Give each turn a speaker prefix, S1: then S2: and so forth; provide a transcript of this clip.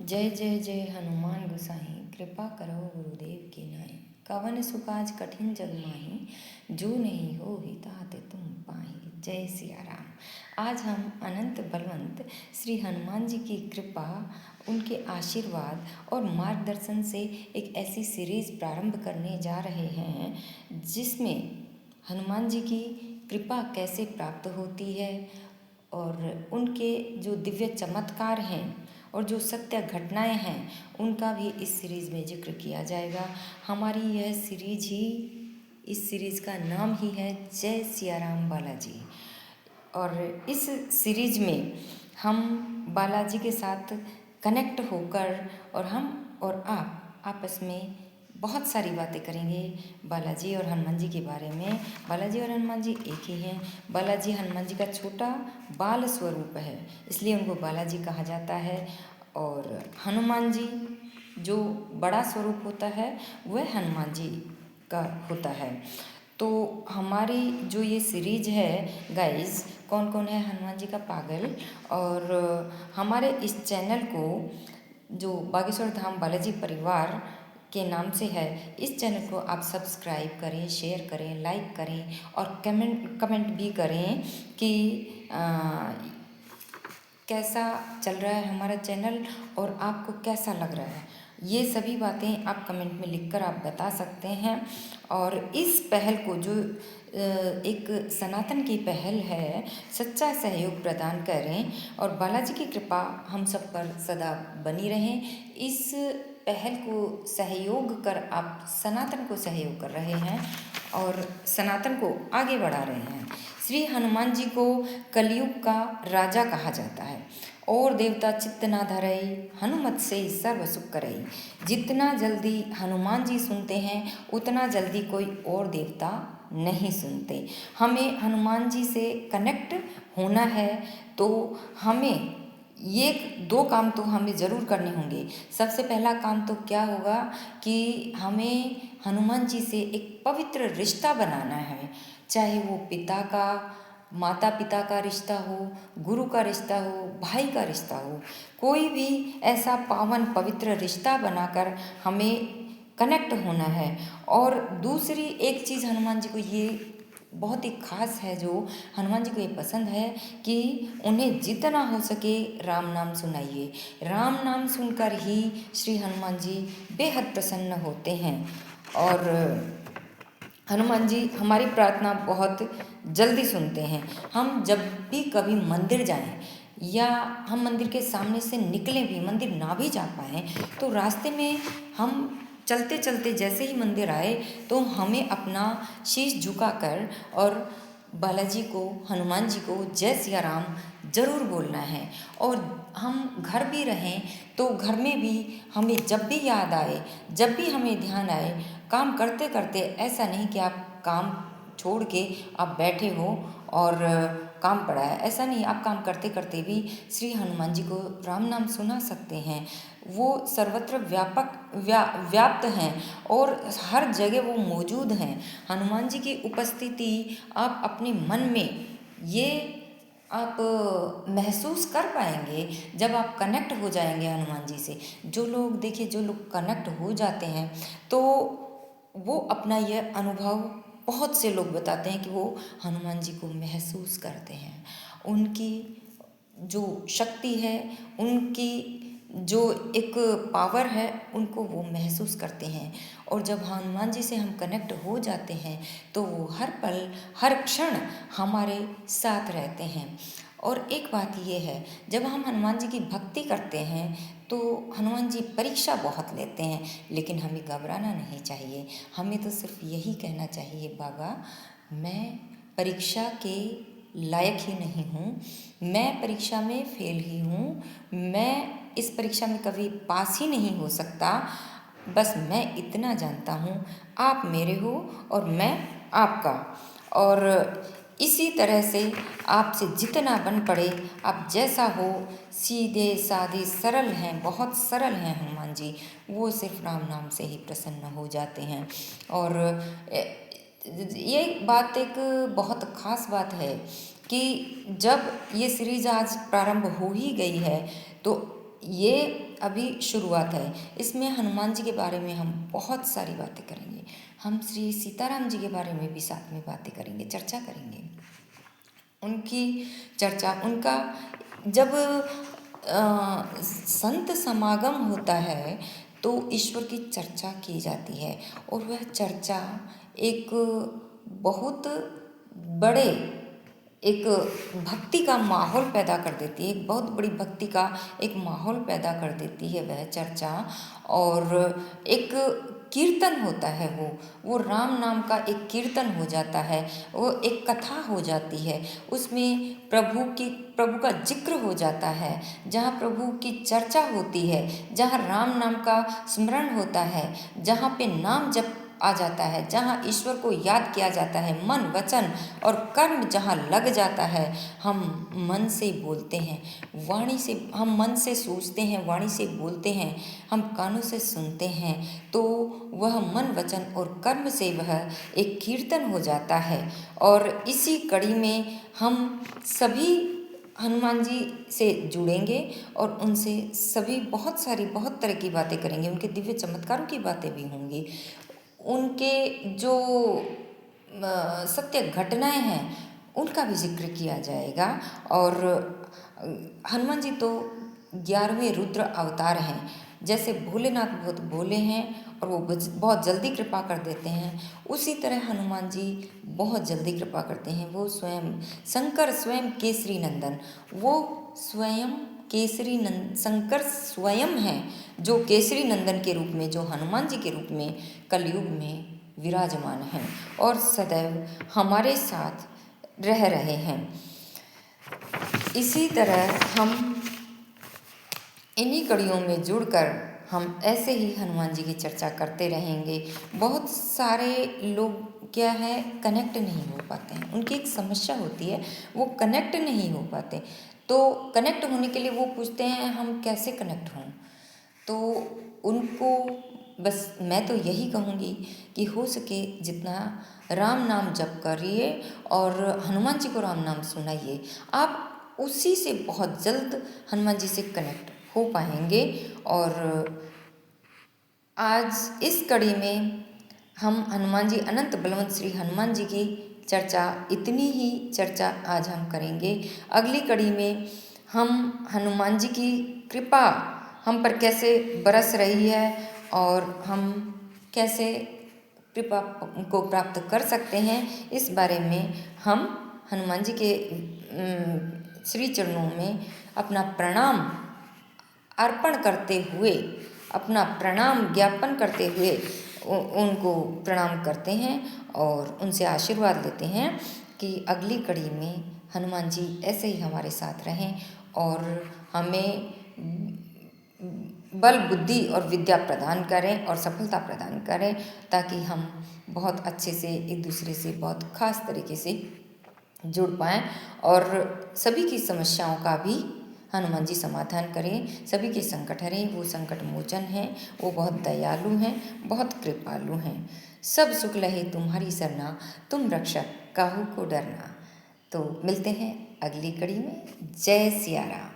S1: जय जय जय हनुमान गोसाई कृपा करो गुरुदेव की नाई। कवन सुकाज कठिन जग माही जो नहीं हो तात तुम पाही। जय सिया राम। आज हम अनंत बलवंत श्री हनुमान जी की कृपा, उनके आशीर्वाद और मार्गदर्शन से एक ऐसी सीरीज प्रारंभ करने जा रहे हैं जिसमें हनुमान जी की कृपा कैसे प्राप्त होती है और उनके जो दिव्य चमत्कार हैं और जो सत्य घटनाएं हैं उनका भी इस सीरीज़ में जिक्र किया जाएगा। हमारी यह सीरीज ही, इस सीरीज़ का नाम ही है जय सिया राम बालाजी। और इस सीरीज में हम बालाजी के साथ कनेक्ट होकर और हम और आप आपस में बहुत सारी बातें करेंगे बालाजी और हनुमान जी के बारे में। बालाजी और हनुमान जी एक ही हैं। बालाजी हनुमान जी का छोटा बाल स्वरूप है, इसलिए उनको बालाजी कहा जाता है। और हनुमान जी जो बड़ा स्वरूप होता है वह हनुमान जी का होता है। तो हमारी जो ये सीरीज है गाइस, कौन कौन है हनुमान जी का पागल, और हमारे इस चैनल को जो बागेश्वर धाम बालाजी परिवार के नाम से है, इस चैनल को आप सब्सक्राइब करें, शेयर करें, लाइक करें और कमेंट भी करें कि कैसा चल रहा है हमारा चैनल और आपको कैसा लग रहा है। ये सभी बातें आप कमेंट में लिखकर आप बता सकते हैं। और इस पहल को जो एक सनातन की पहल है, सच्चा सहयोग प्रदान करें और बालाजी की कृपा हम सब पर सदा बनी रहें। इस पहल को सहयोग कर आप सनातन को सहयोग कर रहे हैं और सनातन को आगे बढ़ा रहे हैं। श्री हनुमान जी को कलयुग का राजा कहा जाता है। और देवता चित्त ना धरई, हनुमत से सर्व सुख करई। जितना जल्दी हनुमान जी सुनते हैं उतना जल्दी कोई और देवता नहीं सुनते। हमें हनुमान जी से कनेक्ट होना है तो हमें ये दो काम तो हमें ज़रूर करने होंगे। सबसे पहला काम तो क्या होगा कि हमें हनुमान जी से एक पवित्र रिश्ता बनाना है, चाहे वो पिता का, माता पिता का रिश्ता हो, गुरु का रिश्ता हो, भाई का रिश्ता हो, कोई भी ऐसा पावन पवित्र रिश्ता बनाकर हमें कनेक्ट होना है। और दूसरी एक चीज़ हनुमान जी को ये बहुत ही खास है, जो हनुमान जी को ये पसंद है कि उन्हें जितना हो सके राम नाम सुनाइए। राम नाम सुनकर ही श्री हनुमान जी बेहद प्रसन्न होते हैं। और हनुमान जी हमारी प्रार्थना बहुत जल्दी सुनते हैं। हम जब भी कभी मंदिर जाएं या हम मंदिर के सामने से निकलें भी, मंदिर ना भी जा पाएँ, तो रास्ते में हम चलते चलते जैसे ही मंदिर आए तो हमें अपना शीश झुकाकर और बालाजी को, हनुमान जी को जय सिया राम ज़रूर बोलना है। और हम घर भी रहें तो घर में भी हमें जब भी याद आए, जब भी हमें ध्यान आए, काम करते करते, ऐसा नहीं कि आप काम छोड़ के आप बैठे हो और काम पड़ा है, ऐसा नहीं। आप काम करते करते भी श्री हनुमान जी को राम नाम सुना सकते हैं। वो सर्वत्र व्याप्त हैं और हर जगह वो मौजूद हैं। हनुमान जी की उपस्थिति आप अपने मन में ये आप महसूस कर पाएंगे जब आप कनेक्ट हो जाएंगे हनुमान जी से। जो लोग देखिए, जो लोग कनेक्ट हो जाते हैं तो वो अपना यह अनुभव, बहुत से लोग बताते हैं कि वो हनुमान जी को महसूस करते हैं। उनकी जो शक्ति है, उनकी जो एक पावर है, उनको वो महसूस करते हैं। और जब हनुमान जी से हम कनेक्ट हो जाते हैं तो वो हर पल हर क्षण हमारे साथ रहते हैं। और एक बात ये है, जब हम हनुमान जी की भक्ति करते हैं तो हनुमान जी परीक्षा बहुत लेते हैं, लेकिन हमें घबराना नहीं चाहिए। हमें तो सिर्फ यही कहना चाहिए, बाबा मैं परीक्षा के लायक ही नहीं हूँ, मैं परीक्षा में फेल ही हूँ, मैं इस परीक्षा में कभी पास ही नहीं हो सकता। बस मैं इतना जानता हूँ, आप मेरे हो और मैं आपका। और इसी तरह से आपसे जितना बन पड़े, आप जैसा हो, सीधे साधे सरल हैं, बहुत सरल हैं हनुमान जी। वो सिर्फ राम नाम से ही प्रसन्न हो जाते हैं। और ये बात एक बहुत ख़ास बात है कि जब ये सीरीज आज प्रारंभ हो ही गई है तो ये अभी शुरुआत है। इसमें हनुमान जी के बारे में हम बहुत सारी बातें करेंगे। हम श्री सीताराम जी के बारे में भी साथ में बातें करेंगे, चर्चा करेंगे। उनकी चर्चा, उनका जब संत समागम होता है तो ईश्वर की चर्चा की जाती है, और वह चर्चा एक बहुत बड़े एक भक्ति का माहौल पैदा कर देती है, एक बहुत बड़ी भक्ति का एक माहौल पैदा कर देती है वह चर्चा। और एक कीर्तन होता है, वो राम नाम का एक कीर्तन हो जाता है, वो एक कथा हो जाती है। उसमें प्रभु का जिक्र हो जाता है, जहाँ प्रभु की चर्चा होती है, जहाँ राम नाम का स्मरण होता है, जहाँ पे नाम जप आ जाता है, जहाँ ईश्वर को याद किया जाता है, मन वचन और कर्म जहाँ लग जाता है। हम मन से बोलते हैं, वाणी से हम मन से सोचते हैं, वाणी से बोलते हैं, हम कानों से सुनते हैं, तो वह मन वचन और कर्म से वह एक कीर्तन हो जाता है। और इसी कड़ी में हम सभी हनुमान जी से जुड़ेंगे और उनसे सभी बहुत सारी बहुत तरह की बातें करेंगे। उनके दिव्य चमत्कारों की बातें भी होंगी, उनके जो सत्य घटनाएं हैं उनका भी जिक्र किया जाएगा। और हनुमान जी तो 11वें रुद्र अवतार हैं। जैसे भोलेनाथ बहुत भोले हैं और वो बहुत जल्दी कृपा कर देते हैं, उसी तरह हनुमान जी बहुत जल्दी कृपा करते हैं। वो स्वयं शंकर, स्वयं केसरी नंदन, वो स्वयं केसरी नंदन, शंकर स्वयं हैं जो केसरी नंदन के रूप में, जो हनुमान जी के रूप में कलयुग में विराजमान हैं और सदैव हमारे साथ रह रहे हैं। इसी तरह हम इन्हीं कड़ियों में जुड़कर हम ऐसे ही हनुमान जी की चर्चा करते रहेंगे। बहुत सारे लोग क्या है, कनेक्ट नहीं हो पाते हैं, उनकी एक समस्या होती है, वो कनेक्ट नहीं हो पाते। तो कनेक्ट होने के लिए वो पूछते हैं हम कैसे कनेक्ट हों। तो उनको बस मैं तो यही कहूँगी कि हो सके जितना राम नाम जप करिए और हनुमान जी को राम नाम सुनाइए, आप उसी से बहुत जल्द हनुमान जी से कनेक्ट हो पाएंगे। और आज इस कड़ी में हम हनुमान जी, अनंत बलवंत श्री हनुमान जी की चर्चा, इतनी ही चर्चा आज हम करेंगे। अगली कड़ी में हम हनुमान जी की कृपा हम पर कैसे बरस रही है और हम कैसे कृपा को प्राप्त कर सकते हैं, इस बारे में हम हनुमान जी के श्री चरणों में अपना प्रणाम अर्पण करते हुए, अपना प्रणाम ज्ञापन करते हुए उनको प्रणाम करते हैं और उनसे आशीर्वाद लेते हैं कि अगली कड़ी में हनुमान जी ऐसे ही हमारे साथ रहें और हमें बल, बुद्धि और विद्या प्रदान करें और सफलता प्रदान करें, ताकि हम बहुत अच्छे से एक दूसरे से बहुत खास तरीके से जुड़ पाएँ और सभी की समस्याओं का भी हनुमान जी समाधान करें, सभी के संकट हरें। वो संकट मोचन हैं, वो बहुत दयालु हैं, बहुत कृपालु हैं। सब सुख लहे तुम्हारी सरना, तुम रक्षक काहू को डरना। तो मिलते हैं अगली कड़ी में। जय सिया राम।